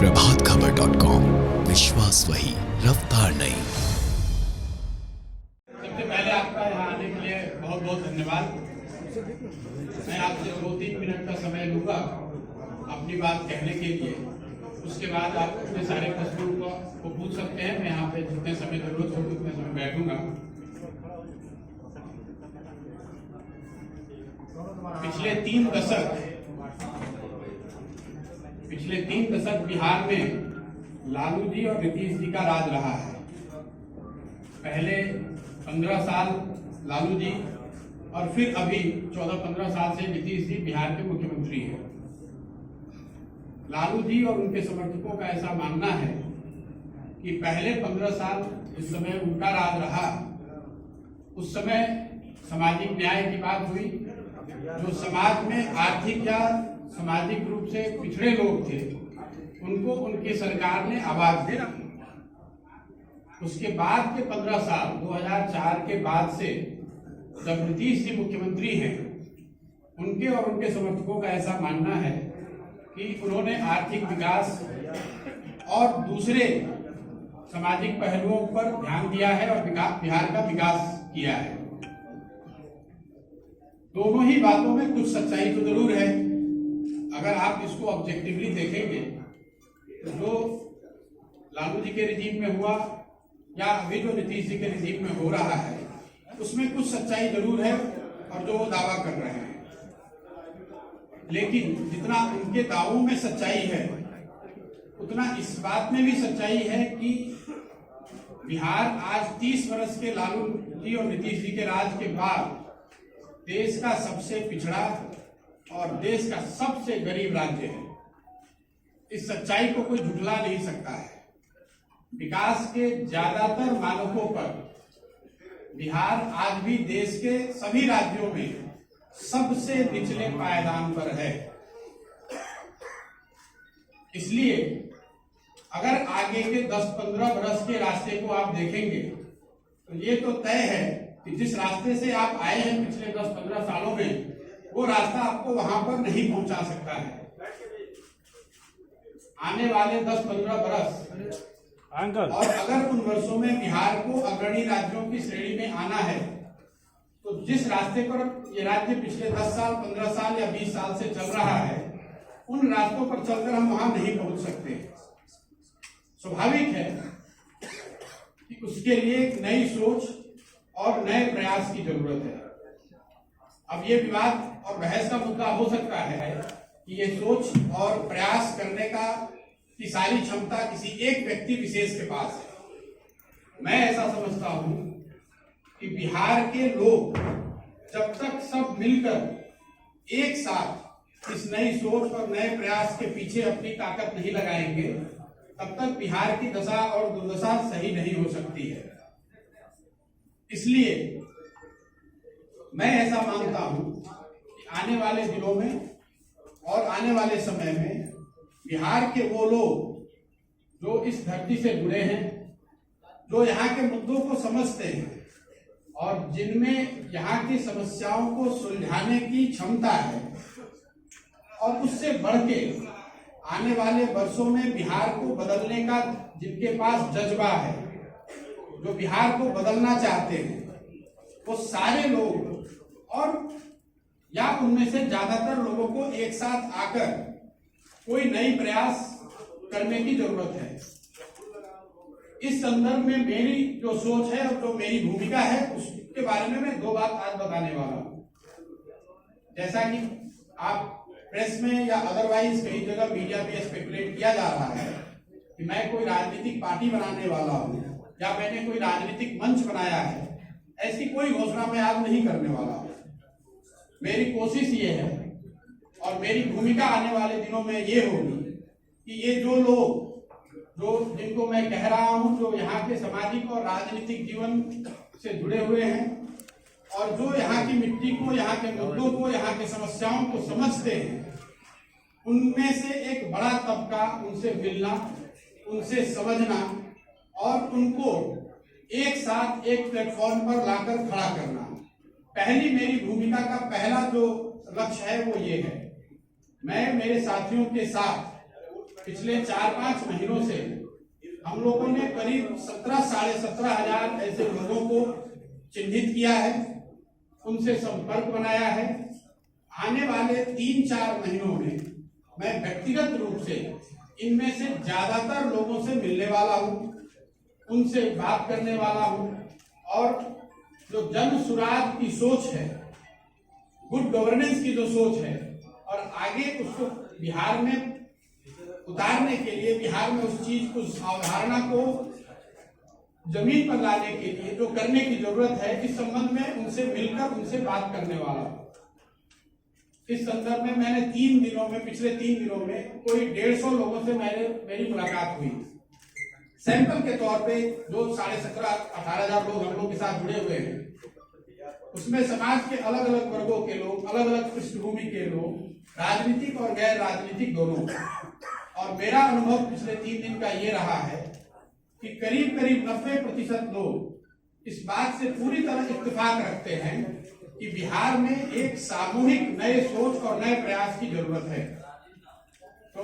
प्रभातखबर.com, विश्वास वही, रफ्तार नहीं। सबसे पहले आपका यहाँ आने के लिए बहुत बहुत धन्यवाद। मैं आपसे 2-3 मिनट का समय लूंगा अपनी बात कहने के लिए। उसके बाद आप अपने सारे प्रश्नों को पूछ सकते हैं। मैं यहाँ पे जितने समय जरूरत होगी उतने समय बैठूंगा। पिछले 3 दशक बिहार में लालू जी और नीतीश जी का राज रहा है। पहले 15 साल लालू जी और फिर अभी 14-15 साल से नीतीश जी बिहार के मुख्यमंत्री हैं। लालू जी और उनके समर्थकों का ऐसा मानना है कि पहले 15 साल जिस समय उनका राज रहा, उस समय सामाजिक न्याय की बात हुई। जो समाज में आर्थिक या सामाजिक रूप से पिछड़े लोग थे, उनको उनकी सरकार ने आवाज दी। उसके बाद के 15 साल 2004 के बाद से जब नीतीश जी मुख्यमंत्री हैं, उनके और उनके समर्थकों का ऐसा मानना है कि उन्होंने आर्थिक विकास और दूसरे सामाजिक पहलुओं पर ध्यान दिया है और बिहार का विकास किया है। दोनों ही बातों में कुछ सच्चाई तो जरूर है। अगर आप इसको ऑब्जेक्टिवली देखेंगे तो जो लालू जी के रिजीम में हुआ या अभी जो नीतीश जी के रिजीम में हो रहा है, उसमें कुछ सच्चाई जरूर है और जो वो दावा कर रहे हैं। लेकिन जितना उनके दावों में सच्चाई है, उतना इस बात में भी सच्चाई है कि बिहार आज 30 वर्ष के लालू जी और नीतीश जी के राज के बाद देश का सबसे पिछड़ा और देश का सबसे गरीब राज्य है। इस सच्चाई को कोई झुठला नहीं सकता है। विकास के ज्यादातर मानकों पर बिहार आज भी देश के सभी राज्यों में सबसे निचले पायदान पर है। इसलिए अगर आगे के 10-15 वर्ष के रास्ते को आप देखेंगे तो ये तो तय है कि जिस रास्ते से आप आए हैं पिछले 10-15 सालों में, वो रास्ता आपको वहां पर नहीं पहुंचा सकता है। आने वाले 10-15 वर्ष और अगर उन वर्षों में बिहार को अग्रणी राज्यों की श्रेणी में आना है, तो जिस रास्ते पर ये राज्य पिछले 10 साल, 15 साल या 20 साल से चल रहा है, उन रास्तों पर चलकर हम वहां नहीं पहुंच सकते। स्वाभाविक है कि उसके लिए एक नई सोच और नए प्रयास की जरूरत है। अब ये विवाद और बहस का मुद्दा हो सकता है कि ये सोच और प्रयास करने की सारी क्षमता किसी एक व्यक्ति विशेष के पास है। मैं ऐसा समझता हूं कि बिहार के लोग जब तक सब मिलकर एक साथ इस नई सोच और नए प्रयास के पीछे अपनी ताकत नहीं लगाएंगे, तब तक बिहार की दशा और दुर्दशा सही नहीं हो सकती है। इसलिए मैं ऐसा मानता हूं कि आने वाले दिनों में और आने वाले समय में बिहार के वो लोग जो इस धरती से जुड़े हैं, जो यहाँ के मुद्दों को समझते हैं और जिनमें यहाँ की समस्याओं को सुलझाने की क्षमता है, और उससे बढ़ के आने वाले वर्षों में बिहार को बदलने का जिनके पास जज्बा है, जो बिहार को बदलना चाहते हैं, वो सारे लोग और या उनमें से ज्यादातर लोगों को एक साथ आकर कोई नई प्रयास करने की जरूरत है। इस संदर्भ में मेरी जो सोच है और जो मेरी भूमिका है, उसके बारे में मैं 2 बात आज बताने वाला हूं। जैसा कि आप प्रेस में या अदरवाइज कई जगह मीडिया में स्पेकुलेट किया जा रहा है कि मैं कोई राजनीतिक पार्टी बनाने वाला हूं या मैंने कोई राजनीतिक मंच बनाया है, ऐसी कोई घोषणा मैं आज नहीं करने वाला हूं। मेरी कोशिश ये है और मेरी भूमिका आने वाले दिनों में ये होगी कि ये जो लोग जिनको मैं कह रहा हूं, जो यहाँ के सामाजिक और राजनीतिक जीवन से जुड़े हुए हैं और जो यहाँ की मिट्टी को, यहाँ के मुद्दों को, यहाँ के समस्याओं को समझते हैं, उनमें से एक बड़ा तबका उनसे मिलना, उनसे समझना और उनको एक साथ एक प्लेटफॉर्म पर लाकर खड़ा करना। पहली मेरी भूमिका का पहला जो लक्ष्य है वो ये है, मैं मेरे साथियों के साथ पिछले 4-5 महीनों से हम लोगों ने करीब 17,500 ऐसे लोगों को चिन्हित किया है, उनसे संपर्क बनाया है। आने वाले 3-4 महीनों में मैं व्यक्तिगत रूप से इनमें से ज्यादातर लोगों से मिलने वाला हूं, उनसे बात करने वाला हूं और जो जन सुराज की सोच है, गुड गवर्नेंस की जो सोच है और आगे उसको बिहार में उतारने के लिए, बिहार में उस चीज को, उस अवधारणा को जमीन पर लाने के लिए जो करने की जरूरत है, इस संबंध में उनसे मिलकर उनसे बात करने वाला हूं। इस संदर्भ में मैंने पिछले 3 दिनों में कोई 150 लोगों से मेरी मुलाकात हुई। सैंपल के तौर पे जो 17,500-18,000 लोग हम लोग के साथ जुड़े हुए हैं, उसमें समाज के अलग अलग वर्गों के लोग, अलग अलग पृष्ठभूमि के लोग, राजनीतिक और गैर राजनीतिक दोनों। और मेरा अनुभव पिछले 3 दिन का ये रहा है कि करीब 90% लोग इस बात से पूरी तरह इत्तेफाक रखते हैं कि बिहार में एक सामूहिक नए सोच और नए प्रयास की जरूरत है। तो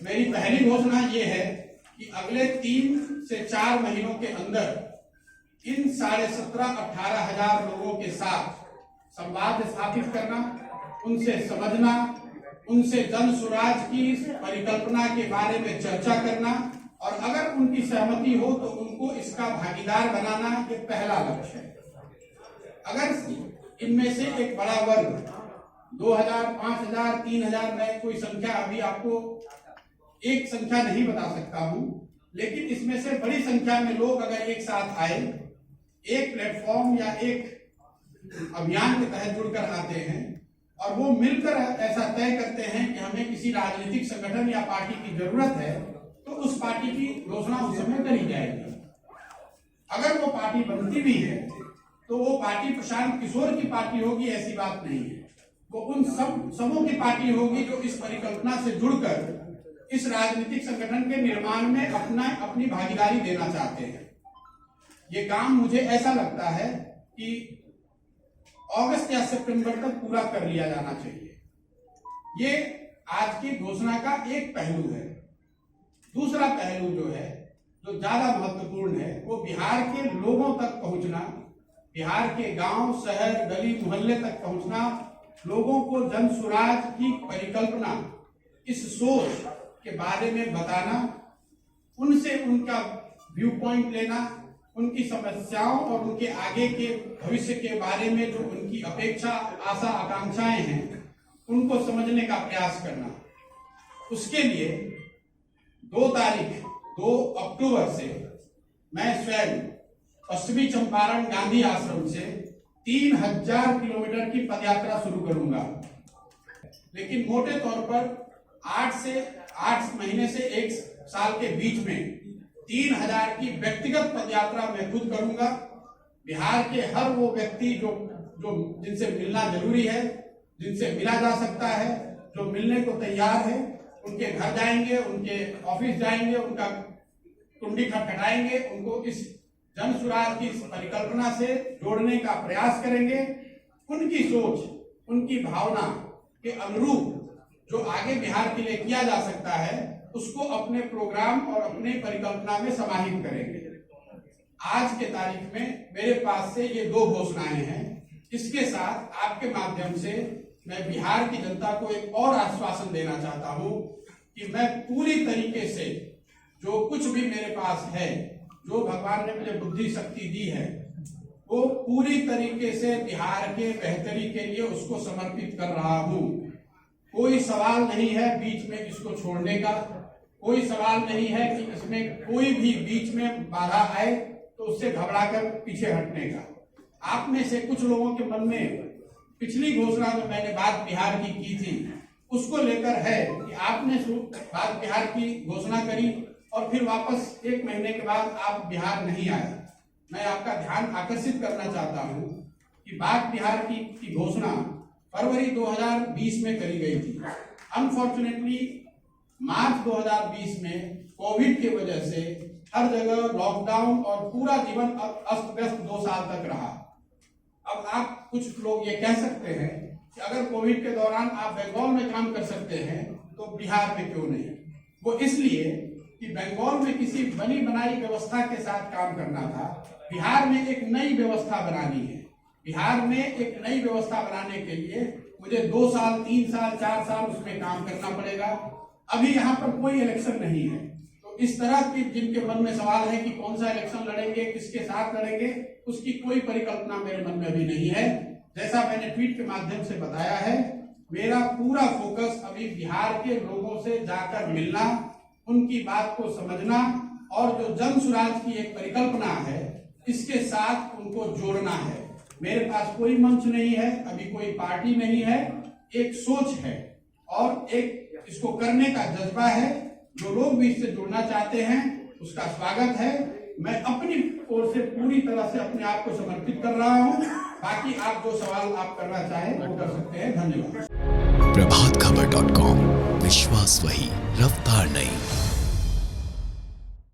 मेरी पहली घोषणा ये है कि अगले 3 से 4 महीनों के अंदर इन 17,500-18,000 लोगों के साथ संवाद स्थापित करना, उनसे समझना, उनसे जन सुराज की परिकल्पना के बारे में चर्चा करना और अगर उनकी सहमति हो तो उनको इसका भागीदार बनाना, ये पहला लक्ष्य है। अगर इनमें से एक बड़ा वर्ग 2,000, 5,000, 3,000, मैं कोई संख्या अभी आपको एक संख्या नहीं बता सकता हूं, लेकिन इसमें से बड़ी संख्या में लोग अगर एक साथ आए, एक प्लेटफॉर्म या एक अभियान के तहत जुड़कर आते हैं और वो मिलकर ऐसा तय करते हैं कि हमें किसी राजनीतिक संगठन या पार्टी की जरूरत है, तो उस पार्टी की घोषणा उस समय करी जाएगी। अगर वो पार्टी बनती भी है तो वो पार्टी प्रशांत किशोर की पार्टी होगी, ऐसी बात नहीं है। वो उन सबों की पार्टी होगी जो इस परिकल्पना से जुड़कर इस राजनीतिक संगठन के निर्माण में अपनी भागीदारी देना चाहते हैं। ये काम मुझे ऐसा लगता है कि अगस्त या सितंबर तक पूरा कर लिया जाना चाहिए। ये आज की घोषणा का एक पहलू है। दूसरा पहलू जो है, जो ज्यादा महत्वपूर्ण है, वो बिहार के लोगों तक पहुंचना, बिहार के गांव, शहर, गली, मोहल्ले तक पहुंचना, लोगों को जन सुराज की परिकल्पना, इस सोच के बारे में बताना, उनसे उनका व्यू पॉइंट लेना, उनकी समस्याओं और उनके आगे के भविष्य के बारे में जो उनकी अपेक्षा, आशा, आकांक्षाएं हैं, उनको समझने का प्रयास करना। उसके लिए 2 अक्टूबर से मैं स्वयं पश्चिमी चंपारण गांधी आश्रम से 3,000 किलोमीटर की पदयात्रा शुरू करूंगा। लेकिन मोटे तौर पर 8 महीने से 1 साल के बीच में 3,000 की व्यक्तिगत पदयात्रा मैं खुद करूंगा। बिहार के हर वो व्यक्ति जो जिनसे मिलना जरूरी है, जिनसे मिला जा सकता है, जो मिलने को तैयार है, उनके घर जाएंगे, उनके ऑफिस जाएंगे, उनका कुंडी खटखटाएंगे, उनको इस जन सुराज की परिकल्पना से जोड़ने का प्रयास करेंगे। उनकी सोच, उनकी भावना के अनुरूप जो आगे बिहार के लिए किया जा सकता है, उसको अपने प्रोग्राम और अपने परिकल्पना में समाहित करेंगे। आज के तारीख में मेरे पास से ये 2 घोषणाएं हैं। इसके साथ आपके माध्यम से मैं बिहार की जनता को एक और आश्वासन देना चाहता हूं कि मैं पूरी तरीके से जो कुछ भी मेरे पास है, जो भगवान ने मुझे बुद्धि शक्ति दी है, वो पूरी तरीके से बिहार के बेहतरी के लिए उसको समर्पित कर रहा हूं। कोई सवाल नहीं है बीच में इसको छोड़ने का, कोई सवाल नहीं है कि इसमें कोई भी बीच में बाधा आए तो उससे घबराकर पीछे हटने का। आप में से कुछ लोगों के मन में पिछली घोषणा में मैंने बात बिहार की थी, उसको लेकर है कि आपने बात बिहार की घोषणा करी और फिर वापस 1 महीने के बाद आप बिहार नहीं आए। मैं आपका ध्यान आकर्षित करना चाहता हूं कि बात बिहार की घोषणा फरवरी 2020 में करी गई थी। अनफॉर्चुनेटली मार्च 2020 में कोविड की वजह से हर जगह लॉकडाउन और पूरा जीवन अस्त व्यस्त 2 साल तक रहा। अब आप कुछ लोग ये कह सकते हैं कि अगर कोविड के दौरान आप बंगाल में काम कर सकते हैं तो बिहार में क्यों नहीं। वो इसलिए कि बंगाल में किसी बनी बनाई व्यवस्था के साथ काम करना था, बिहार में एक नई व्यवस्था बनानी है। बिहार में एक नई व्यवस्था बनाने के लिए मुझे 2 साल, 3 साल, 4 साल उसमें काम करना पड़ेगा। अभी यहाँ पर कोई इलेक्शन नहीं है, तो इस तरह के जिनके मन में सवाल है कि कौन सा इलेक्शन लड़ेंगे, किसके साथ लड़ेंगे, उसकी कोई परिकल्पना मेरे मन में अभी नहीं है। जैसा मैंने ट्वीट के माध्यम से बताया है, मेरा पूरा फोकस अभी बिहार के लोगों से जाकर मिलना, उनकी बात को समझना और जो जन सुराज की एक परिकल्पना है इसके साथ उनको जोड़ना है। मेरे पास कोई मंच नहीं है, अभी कोई पार्टी नहीं है, एक सोच है और एक इसको करने का जज्बा है। जो लोग भी इससे जुड़ना चाहते हैं उसका स्वागत है। मैं अपनी ओर से पूरी तरह से अपने आप को समर्पित कर रहा हूं। बाकी आप जो सवाल आप करना चाहें वो कर सकते हैं। धन्यवाद। प्रभातखबर.com, विश्वास वही, रफ्तार नहीं।